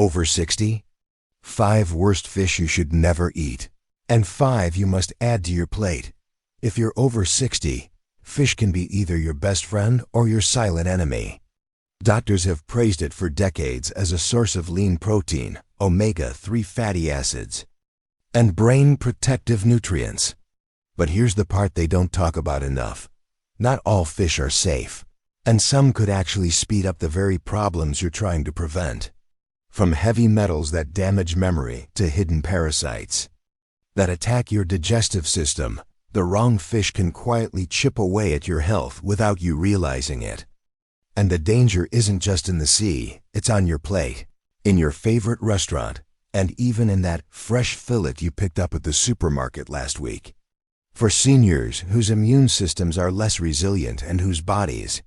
Over 60? 5 worst fish you should never eat. And 5 you must add to your plate. If you're over 60, fish can be either your best friend or your silent enemy. Doctors have praised it for decades as a source of lean protein, omega-3 fatty acids, and brain protective nutrients. But here's the part they don't talk about enough. Not all fish are safe, and some could actually speed up the very problems you're trying to prevent. From heavy metals that damage memory to hidden parasites that attack your digestive system, the wrong fish can quietly chip away at your health without you realizing it. And the danger isn't just in the sea, it's on your plate, in your favorite restaurant, and even in that fresh fillet you picked up at the supermarket last week. For seniors whose immune systems are less resilient and whose bodies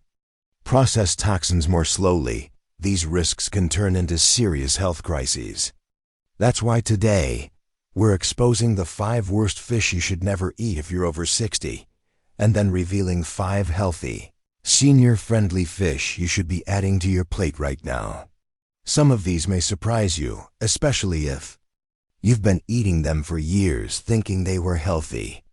process toxins more slowly, these risks can turn into serious health crises. That's why today, we're exposing the 5 worst fish you should never eat if you're over 60, and then revealing 5 healthy, senior-friendly fish you should be adding to your plate right now. Some of these may surprise you, especially if you've been eating them for years thinking they were healthy.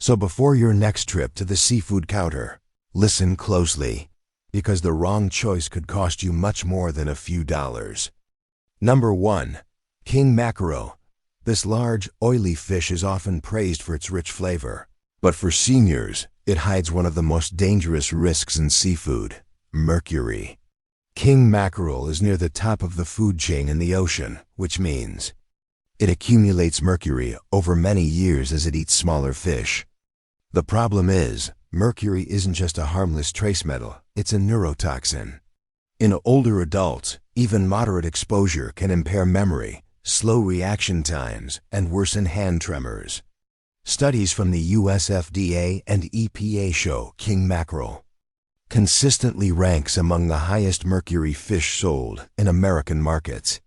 So before your next trip to the seafood counter, listen closely, because the wrong choice could cost you much more than a few dollars. Number 1. King mackerel. This large, oily fish is often praised for its rich flavor. But for seniors, it hides one of the most dangerous risks in seafood: mercury. King mackerel is near the top of the food chain in the ocean, which means it accumulates mercury over many years as it eats smaller fish. The problem is, mercury isn't just a harmless trace metal, it's a neurotoxin. In older adults, even moderate exposure can impair memory, slow reaction times, and worsen hand tremors. Studies from the US FDA and EPA show king mackerel consistently ranks among the highest mercury fish sold in American markets.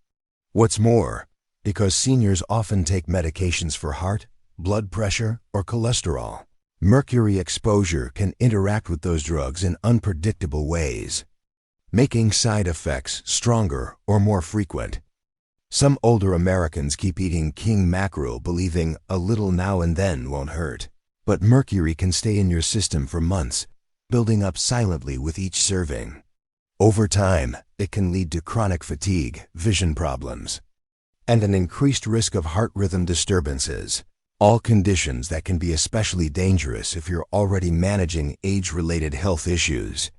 What's more, because seniors often take medications for heart, blood pressure, or cholesterol, mercury exposure can interact with those drugs in unpredictable ways, making side effects stronger or more frequent. Some older Americans keep eating king mackerel believing a little now and then won't hurt. But mercury can stay in your system for months, building up silently with each serving. Over time, it can lead to chronic fatigue, vision problems, and an increased risk of heart rhythm disturbances, all conditions that can be especially dangerous if you're already managing age-related health issues.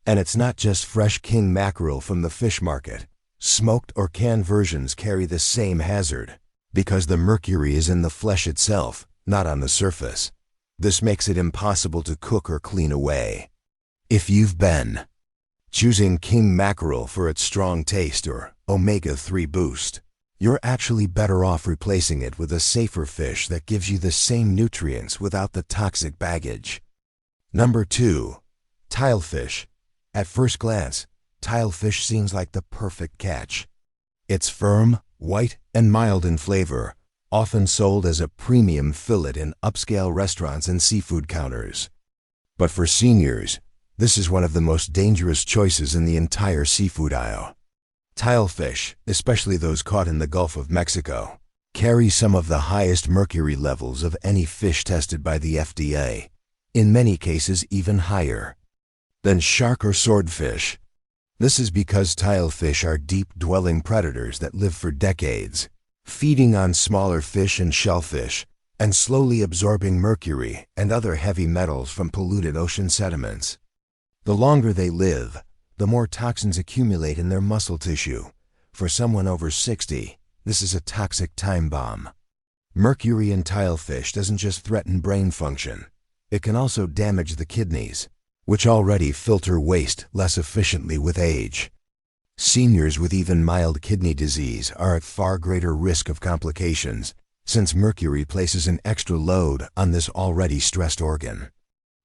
And it's not just fresh king mackerel from the fish market. Smoked or canned versions carry the same hazard, because the mercury is in the flesh itself, not on the surface. This makes it impossible to cook or clean away. If you've been choosing king mackerel for its strong taste or omega-3 boost, you're actually better off replacing it with a safer fish that gives you the same nutrients without the toxic baggage. Number 2. Tilefish. At first glance, tilefish seems like the perfect catch. It's firm, white, and mild in flavor, often sold as a premium fillet in upscale restaurants and seafood counters. But for seniors, this is one of the most dangerous choices in the entire seafood aisle. Tilefish, especially those caught in the Gulf of Mexico, carry some of the highest mercury levels of any fish tested by the FDA, in many cases even higher than shark or swordfish. This is because tilefish are deep-dwelling predators that live for decades, feeding on smaller fish and shellfish, and slowly absorbing mercury and other heavy metals from polluted ocean sediments. The longer they live, the more toxins accumulate in their muscle tissue. For someone over 60, this is a toxic time bomb. Mercury in tilefish doesn't just threaten brain function, it can also damage the kidneys, which already filter waste less efficiently with age. Seniors with even mild kidney disease are at far greater risk of complications, since mercury places an extra load on this already stressed organ.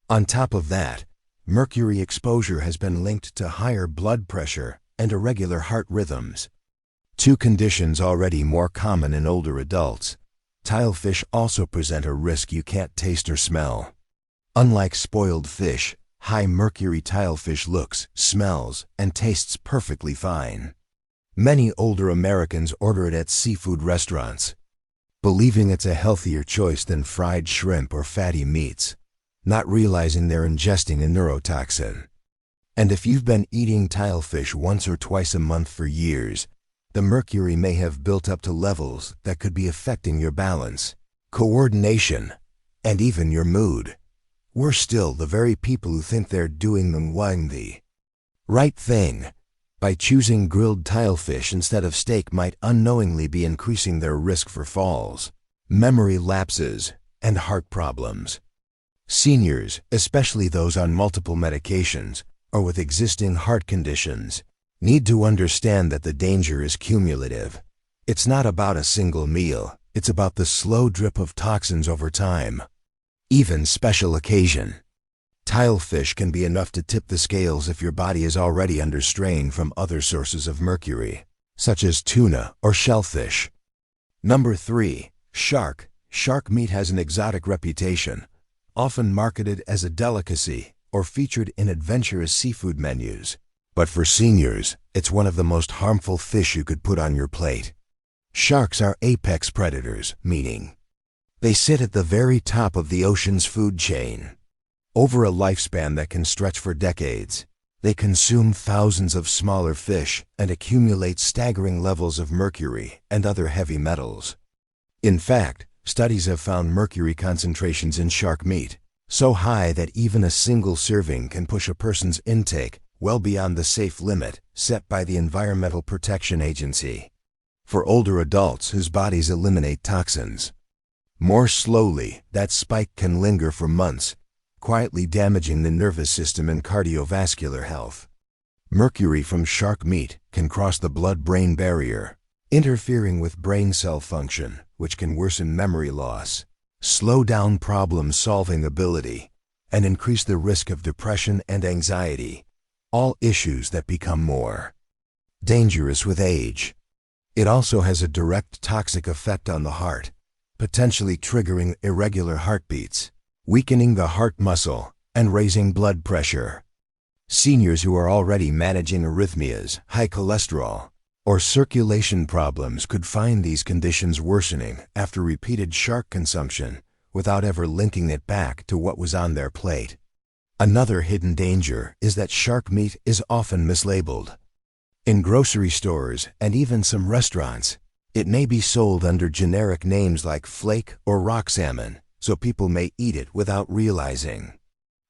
On top of that, mercury exposure has been linked to higher blood pressure and irregular heart rhythms, 2 conditions already more common in older adults. Tilefish also present a risk you can't taste or smell. Unlike spoiled fish, high mercury tilefish looks, smells, and tastes perfectly fine. Many older Americans order it at seafood restaurants, believing it's a healthier choice than fried shrimp or fatty meats, not realizing they're ingesting a neurotoxin. And if you've been eating tilefish once or twice a month for years, the mercury may have built up to levels that could be affecting your balance, coordination, and even your mood. Worse still, the very people who think they're doing the right thing by choosing grilled tilefish instead of steak might unknowingly be increasing their risk for falls, memory lapses, and heart problems. Seniors, especially those on multiple medications or with existing heart conditions, need to understand that the danger is cumulative. It's not about a single meal, it's about the slow drip of toxins over time. Even special occasion. Tilefish can be enough to tip the scales if your body is already under strain from other sources of mercury, such as tuna or shellfish. Number 3. Shark. Shark meat has an exotic reputation, often marketed as a delicacy or featured in adventurous seafood menus. But for seniors, it's one of the most harmful fish you could put on your plate. Sharks are apex predators, meaning they sit at the very top of the ocean's food chain. Over a lifespan that can stretch for decades, they consume thousands of smaller fish and accumulate staggering levels of mercury and other heavy metals. In fact, studies have found mercury concentrations in shark meat so high that even a single serving can push a person's intake well beyond the safe limit set by the Environmental Protection Agency. For older adults whose bodies eliminate toxins more slowly, that spike can linger for months, quietly damaging the nervous system and cardiovascular health. Mercury from shark meat can cross the blood-brain barrier, interfering with brain cell function, which can worsen memory loss, slow down problem-solving ability, and increase the risk of depression and anxiety, all issues that become more dangerous with age. It also has a direct toxic effect on the heart, potentially triggering irregular heartbeats, weakening the heart muscle, and raising blood pressure. Seniors who are already managing arrhythmias, high cholesterol, or circulation problems could find these conditions worsening after repeated shark consumption without ever linking it back to what was on their plate. Another hidden danger is that shark meat is often mislabeled. In grocery stores and even some restaurants, it may be sold under generic names like flake or rock salmon, so people may eat it without realizing.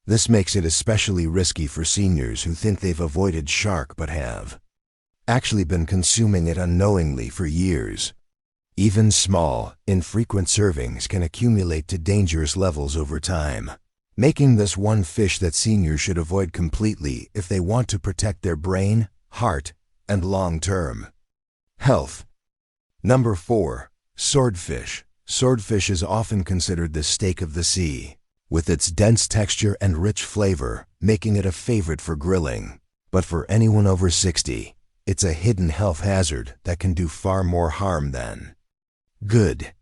This makes it especially risky for seniors who think they've avoided shark but have actually been consuming it unknowingly for years. Even small, infrequent servings can accumulate to dangerous levels over time, making this one fish that seniors should avoid completely if they want to protect their brain, heart, and long-term health. Number 4. Swordfish. Swordfish is often considered the steak of the sea, with its dense texture and rich flavor, making it a favorite for grilling. But for anyone over 60, it's a hidden health hazard that can do far more harm than good.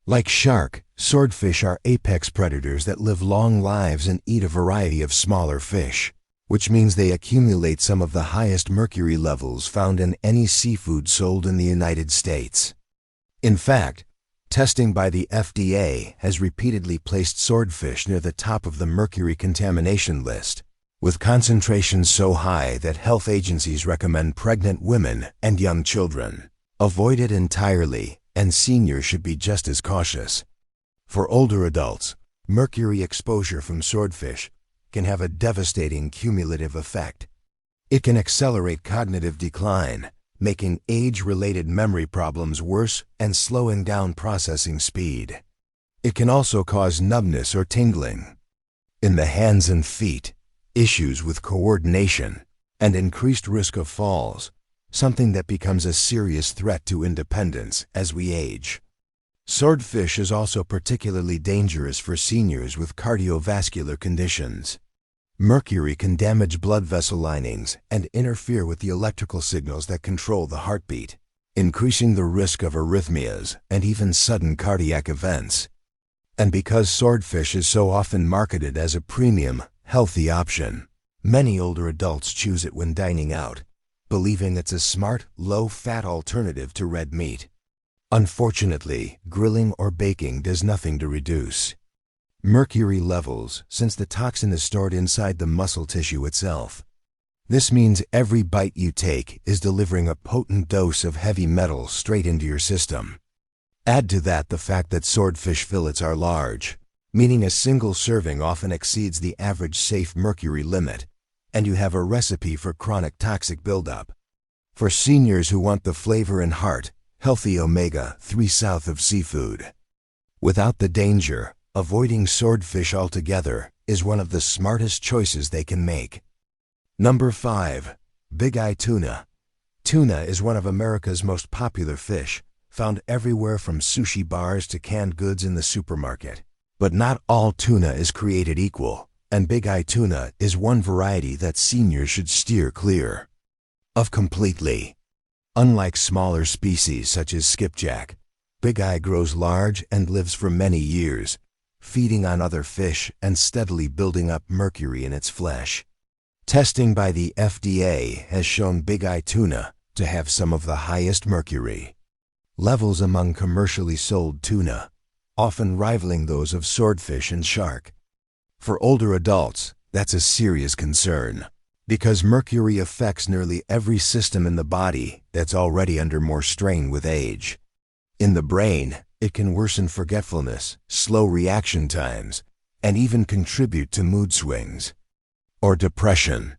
Like shark, swordfish are apex predators that live long lives and eat a variety of smaller fish, which means they accumulate some of the highest mercury levels found in any seafood sold in the United States. In fact, testing by the FDA has repeatedly placed swordfish near the top of the mercury contamination list, with concentrations so high that health agencies recommend pregnant women and young children avoid it entirely, and seniors should be just as cautious. For older adults, mercury exposure from swordfish can have a devastating cumulative effect. It can accelerate cognitive decline, making age-related memory problems worse and slowing down processing speed. It can also cause numbness or tingling in the hands and feet, issues with coordination, and increased risk of falls, something that becomes a serious threat to independence as we age. Swordfish is also particularly dangerous for seniors with cardiovascular conditions. Mercury can damage blood vessel linings and interfere with the electrical signals that control the heartbeat, increasing the risk of arrhythmias and even sudden cardiac events. And because swordfish is so often marketed as a premium, healthy option, many older adults choose it when dining out, believing it's a smart, low-fat alternative to red meat. Unfortunately, grilling or baking does nothing to reduce mercury levels, since the toxin is stored inside the muscle tissue itself. This means every bite you take is delivering a potent dose of heavy metals straight into your system. Add to that the fact that swordfish fillets are large, meaning a single serving often exceeds the average safe mercury limit, and you have a recipe for chronic toxic buildup. For seniors who want the flavor and heart, healthy omega-3 south of seafood. Without the danger, avoiding swordfish altogether is one of the smartest choices they can make. Number 5. Big Eye Tuna. Tuna is one of America's most popular fish, found everywhere from sushi bars to canned goods in the supermarket. But not all tuna is created equal, and Big Eye Tuna is one variety that seniors should steer clear of completely. Unlike smaller species such as skipjack, Big Eye grows large and lives for many years, feeding on other fish and steadily building up mercury in its flesh. Testing by the FDA has shown Big Eye Tuna to have some of the highest mercury levels among commercially sold tuna, often rivaling those of swordfish and shark. For older adults, that's a serious concern, because mercury affects nearly every system in the body that's already under more strain with age. In the brain, it can worsen forgetfulness, slow reaction times, and even contribute to mood swings or depression.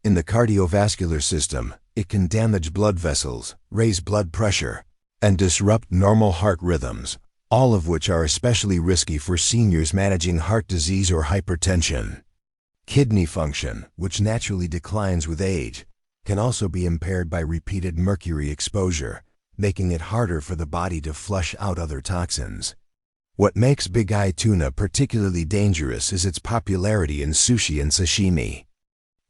In the cardiovascular system, it can damage blood vessels, raise blood pressure, and disrupt normal heart rhythms, all of which are especially risky for seniors managing heart disease or hypertension. Kidney function, which naturally declines with age, can also be impaired by repeated mercury exposure, making it harder for the body to flush out other toxins. What makes Big Eye Tuna particularly dangerous is its popularity in sushi and sashimi.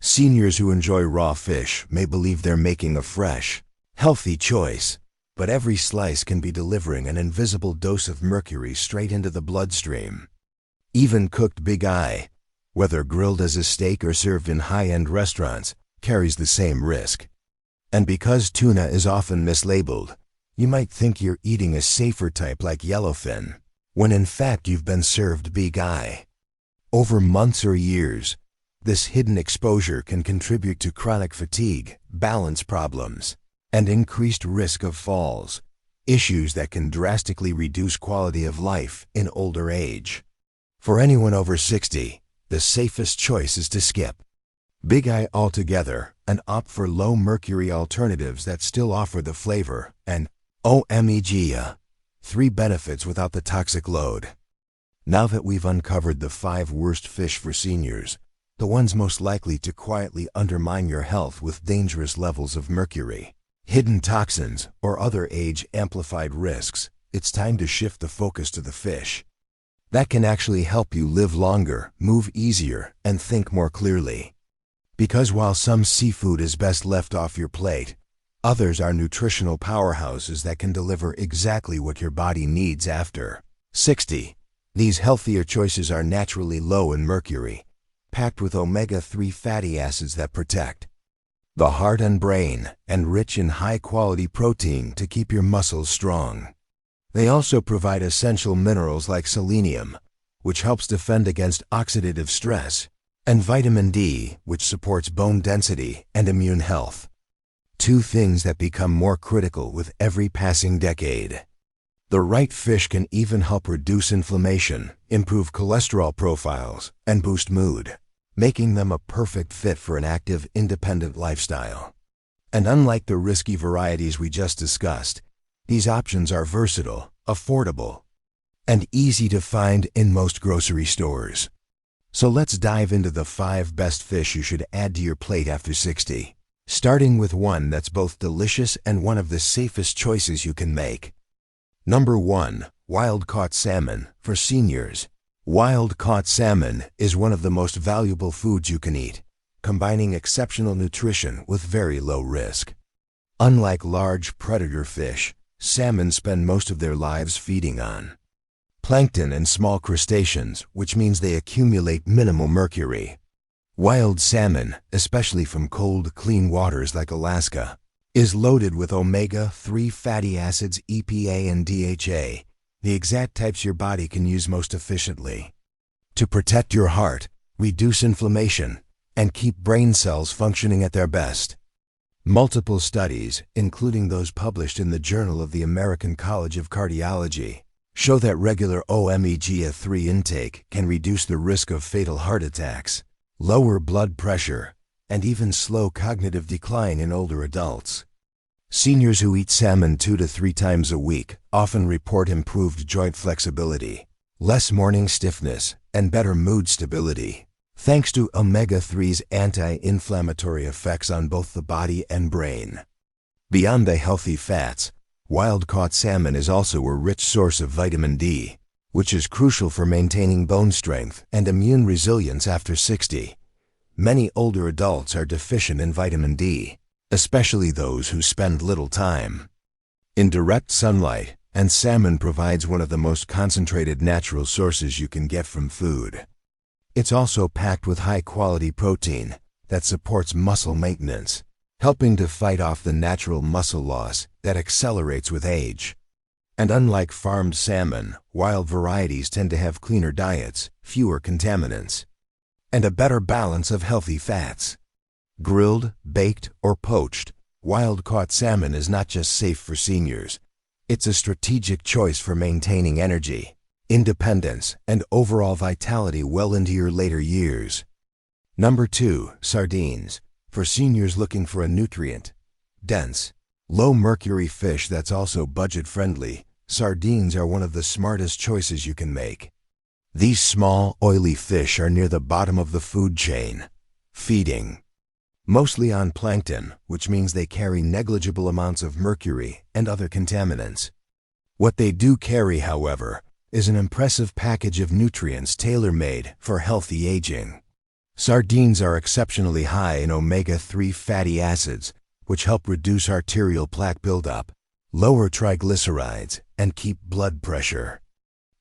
Seniors who enjoy raw fish may believe they're making a fresh, healthy choice, but every slice can be delivering an invisible dose of mercury straight into the bloodstream. Even cooked Big Eye, whether grilled as a steak or served in high-end restaurants, carries the same risk. And because tuna is often mislabeled, you might think you're eating a safer type like yellowfin, when in fact you've been served Big Eye. Over months or years, this hidden exposure can contribute to chronic fatigue, balance problems, and increased risk of falls, issues that can drastically reduce quality of life in older age. For anyone over 60, the safest choice is to skip Big Eye altogether and opt for low-mercury alternatives that still offer the flavor and omega-3 benefits without the toxic load. Now that we've uncovered the 5 worst fish for seniors, the ones most likely to quietly undermine your health with dangerous levels of mercury, hidden toxins, or other age-amplified risks, it's time to shift the focus to the fish that can actually help you live longer, move easier, and think more clearly. Because while some seafood is best left off your plate, others are nutritional powerhouses that can deliver exactly what your body needs after 60. These healthier choices are naturally low in mercury, packed with omega-3 fatty acids that protect the heart and brain, and rich in high-quality protein to keep your muscles strong. They also provide essential minerals like selenium, which helps defend against oxidative stress, and vitamin D, which supports bone density and immune health. 2 things that become more critical with every passing decade. The right fish can even help reduce inflammation, improve cholesterol profiles, and boost mood, making them a perfect fit for an active, independent lifestyle. And unlike the risky varieties we just discussed, these options are versatile, affordable, and easy to find in most grocery stores. So let's dive into the 5 best fish you should add to your plate after 60, starting with one that's both delicious and one of the safest choices you can make. Number 1. Wild-caught salmon for seniors. Wild-caught salmon is one of the most valuable foods you can eat, combining exceptional nutrition with very low risk. Unlike large predator fish, salmon spend most of their lives feeding on plankton and small crustaceans, which means they accumulate minimal mercury. Wild salmon, especially from cold, clean waters like Alaska, is loaded with omega-3 fatty acids EPA and DHA, the exact types your body can use most efficiently to protect your heart, reduce inflammation, and keep brain cells functioning at their best. Multiple studies, including those published in the Journal of the American College of Cardiology, show that regular omega-3 intake can reduce the risk of fatal heart attacks, lower blood pressure, and even slow cognitive decline in older adults. Seniors who eat salmon 2 to 3 times a week often report improved joint flexibility, less morning stiffness, and better mood stability, thanks to omega-3's anti-inflammatory effects on both the body and brain. Beyond the healthy fats, wild-caught salmon is also a rich source of vitamin D, which is crucial for maintaining bone strength and immune resilience after 60. Many older adults are deficient in vitamin D, especially those who spend little time in direct sunlight, and salmon provides one of the most concentrated natural sources you can get from food. It's also packed with high-quality protein that supports muscle maintenance, helping to fight off the natural muscle loss that accelerates with age. And unlike farmed salmon, wild varieties tend to have cleaner diets, fewer contaminants, and a better balance of healthy fats. Grilled, baked, or poached, wild-caught salmon is not just safe for seniors. It's a strategic choice for maintaining energy, independence, and overall vitality well into your later years. Number 2, sardines. For seniors looking for a nutrient-dense, low-mercury fish that's also budget-friendly, sardines are one of the smartest choices you can make. These small, oily fish are near the bottom of the food chain, feeding mostly on plankton, which means they carry negligible amounts of mercury and other contaminants. What they do carry, however, is an impressive package of nutrients tailor-made for healthy aging. Sardines are exceptionally high in omega-3 fatty acids, which help reduce arterial plaque buildup, lower triglycerides, and keep blood pressure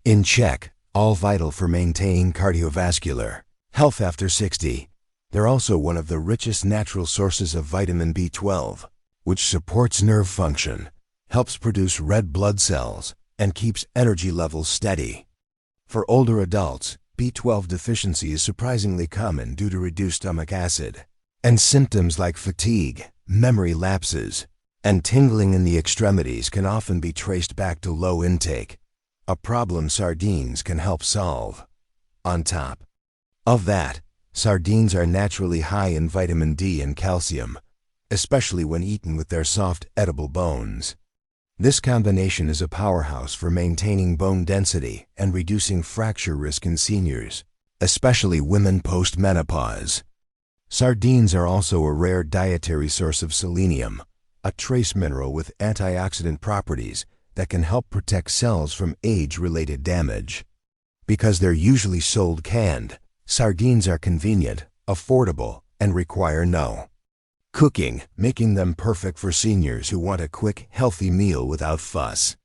in check, all vital for maintaining cardiovascular health after 60. They're also one of the richest natural sources of vitamin B12, which supports nerve function, helps produce red blood cells, and keeps energy levels steady. For older adults, B12 deficiency is surprisingly common due to reduced stomach acid, and symptoms like fatigue, memory lapses, and tingling in the extremities can often be traced back to low intake, a problem sardines can help solve. On top of that, sardines are naturally high in vitamin D and calcium, especially when eaten with their soft, edible bones. This combination is a powerhouse for maintaining bone density and reducing fracture risk in seniors, especially women post-menopause. Sardines are also a rare dietary source of selenium, a trace mineral with antioxidant properties that can help protect cells from age-related damage. Because they're usually sold canned, sardines are convenient, affordable, and require no cooking, making them perfect for seniors who want a quick, healthy meal without fuss.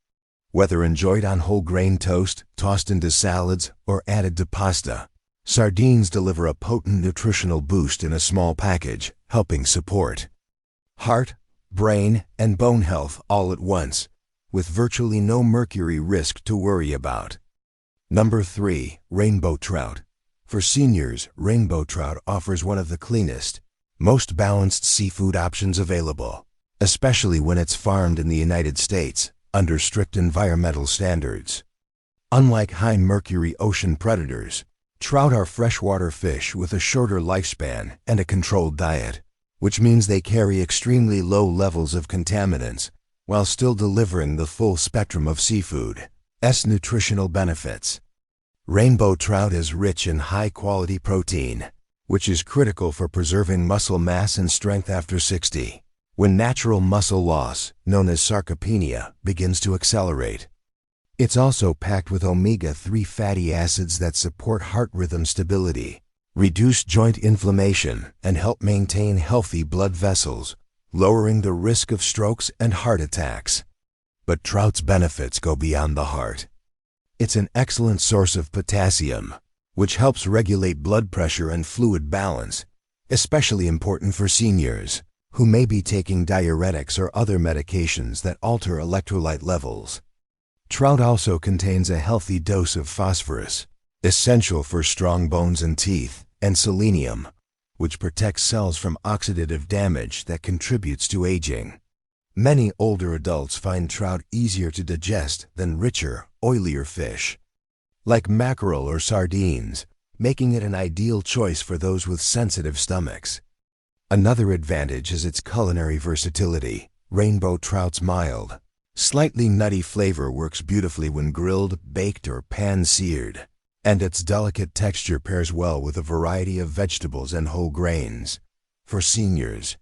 Whether enjoyed on whole grain toast, tossed into salads, or added to pasta, sardines deliver a potent nutritional boost in a small package, helping support heart, brain, and bone health all at once, with virtually no mercury risk to worry about. Number 3, rainbow trout. For seniors, rainbow trout offers one of the cleanest, most balanced seafood options available, especially when it's farmed in the United States under strict environmental standards. Unlike high-mercury ocean predators, trout are freshwater fish with a shorter lifespan and a controlled diet, which means they carry extremely low levels of contaminants while still delivering the full spectrum of seafood's nutritional benefits. Rainbow trout is rich in high-quality protein, which is critical for preserving muscle mass and strength after 60, when natural muscle loss, known as sarcopenia, begins to accelerate. It's also packed with omega-3 fatty acids that support heart rhythm stability, reduce joint inflammation, and help maintain healthy blood vessels, lowering the risk of strokes and heart attacks. But trout's benefits go beyond the heart. It's an excellent source of potassium, which helps regulate blood pressure and fluid balance, especially important for seniors who may be taking diuretics or other medications that alter electrolyte levels. Trout also contains a healthy dose of phosphorus, essential for strong bones and teeth, and selenium, which protects cells from oxidative damage that contributes to aging. Many older adults find trout easier to digest than richer, oilier fish, like mackerel or sardines, making it an ideal choice for those with sensitive stomachs. Another advantage is its culinary versatility. Rainbow trout's mild, slightly nutty flavor works beautifully when grilled, baked, or pan-seared, and its delicate texture pairs well with a variety of vegetables and whole grains. For seniors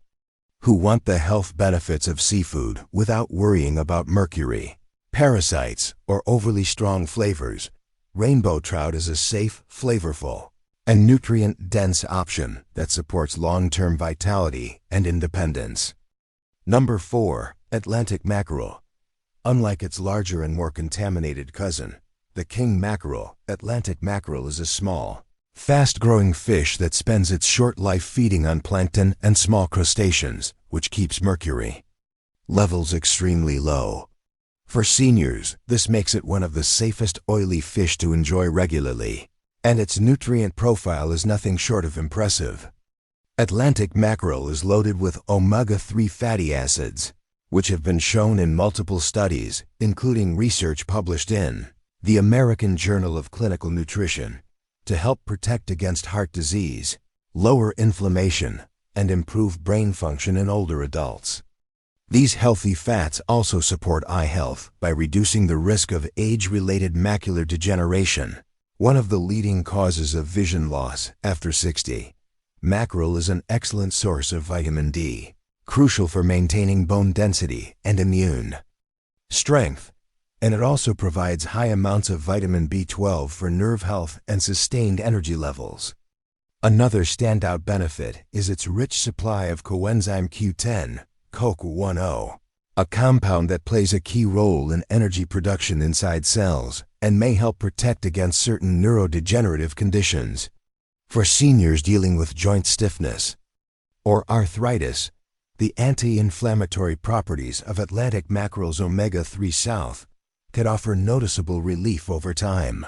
who want the health benefits of seafood without worrying about mercury, parasites, or overly strong flavors, rainbow trout is a safe, flavorful, and nutrient-dense option that supports long-term vitality and independence. Number 4. Atlantic mackerel. Unlike its larger and more contaminated cousin, the king mackerel, Atlantic mackerel is a small, fast-growing fish that spends its short life feeding on plankton and small crustaceans, which keeps mercury levels extremely low. For seniors, this makes it one of the safest oily fish to enjoy regularly, and its nutrient profile is nothing short of impressive. Atlantic mackerel is loaded with omega-3 fatty acids, which have been shown in multiple studies, including research published in the American Journal of Clinical Nutrition, to help protect against heart disease, lower inflammation, and improve brain function in older adults. These healthy fats also support eye health by reducing the risk of age-related macular degeneration, one of the leading causes of vision loss after 60. Mackerel is an excellent source of vitamin D, crucial for maintaining bone density and immune strength, and it also provides high amounts of vitamin B12 for nerve health and sustained energy levels. Another standout benefit is its rich supply of coenzyme Q10, CoQ10, a compound that plays a key role in energy production inside cells and may help protect against certain neurodegenerative conditions. For seniors dealing with joint stiffness or arthritis, the anti-inflammatory properties of Atlantic mackerel's omega-3 south could offer noticeable relief over time.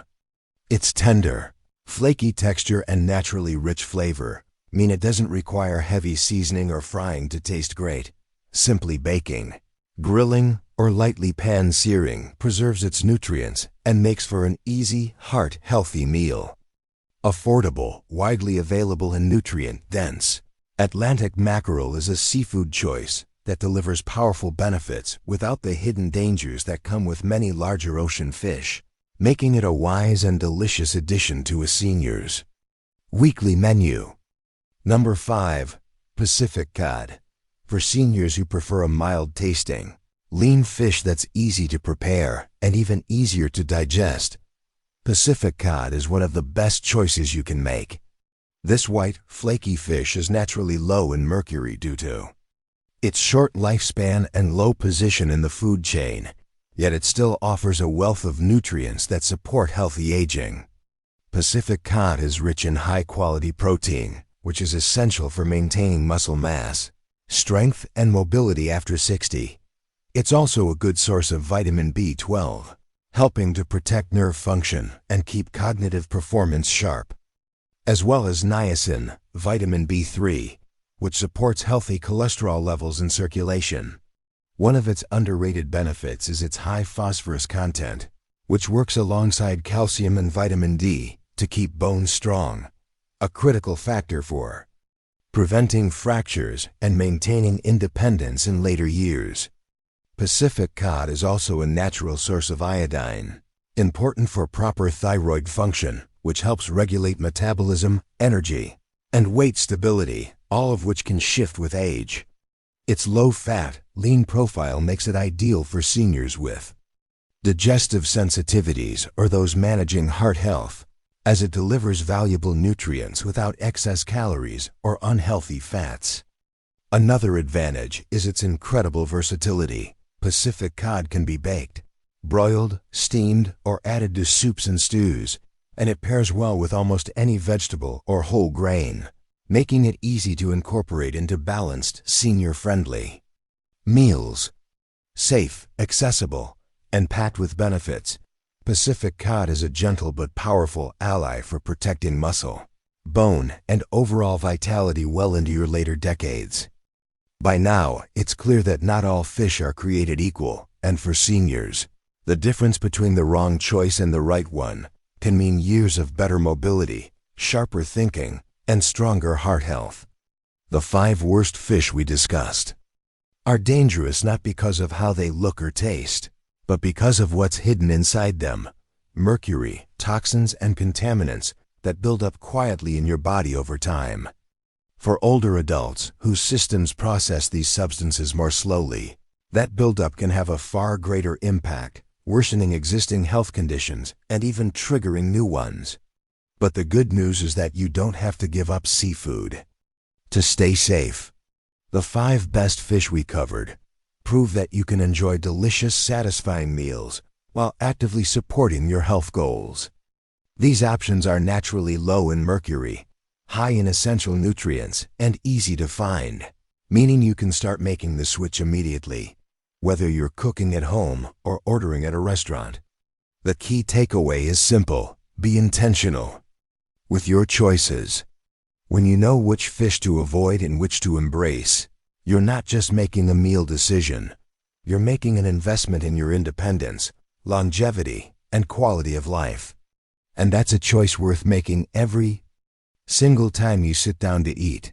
Its tender, flaky texture and naturally rich flavor mean it doesn't require heavy seasoning or frying to taste great. Simply baking, grilling, or lightly pan-searing preserves its nutrients and makes for an easy, heart-healthy meal. Affordable, widely available, and nutrient-dense, Atlantic mackerel is a seafood choice that delivers powerful benefits without the hidden dangers that come with many larger ocean fish, making it a wise and delicious addition to a senior's weekly menu. Number 5. Pacific cod. For seniors who prefer a mild-tasting, lean fish that's easy to prepare and even easier to digest, Pacific cod is one of the best choices you can make. This white, flaky fish is naturally low in mercury due to its short lifespan and low position in the food chain, yet it still offers a wealth of nutrients that support healthy aging. Pacific cod is rich in high-quality protein, which is essential for maintaining muscle mass, strength, and mobility after 60. It's also a good source of vitamin B12, helping to protect nerve function and keep cognitive performance sharp, as well as niacin, vitamin B3, which supports healthy cholesterol levels in circulation. One of its underrated benefits is its high phosphorus content, which works alongside calcium and vitamin D to keep bones strong, a critical factor for preventing fractures and maintaining independence in later years. Pacific cod is also a natural source of iodine, important for proper thyroid function, which helps regulate metabolism, energy, and weight stability, all of which can shift with age. Its low-fat, lean profile makes it ideal for seniors with digestive sensitivities or those managing heart health, as it delivers valuable nutrients without excess calories or unhealthy fats. Another advantage is its incredible versatility. Pacific cod can be baked, broiled, steamed, or added to soups and stews, and it pairs well with almost any vegetable or whole grain, making it easy to incorporate into balanced, senior-friendly meals. Safe, accessible, and packed with benefits, Pacific Cod is a gentle but powerful ally for protecting muscle, bone, and overall vitality well into your later decades. By now, it's clear that not all fish are created equal, and for seniors, the difference between the wrong choice and the right one can mean years of better mobility, sharper thinking, and stronger heart health. The 5 worst fish we discussed are dangerous not because of how they look or taste, but because of what's hidden inside them: mercury, toxins, and contaminants that build up quietly in your body over time. For older adults whose systems process these substances more slowly, that buildup can have a far greater impact, worsening existing health conditions and even triggering new ones. But the good news is that you don't have to give up seafood to stay safe. The 5 best fish we covered prove that you can enjoy delicious, satisfying meals while actively supporting your health goals. These options are naturally low in mercury, high in essential nutrients, and easy to find, meaning you can start making the switch immediately, whether you're cooking at home or ordering at a restaurant. The key takeaway is simple: be intentional with your choices. When you know which fish to avoid and which to embrace, you're not just making a meal decision, you're making an investment in your independence, longevity, and quality of life. And that's a choice worth making every single time you sit down to eat.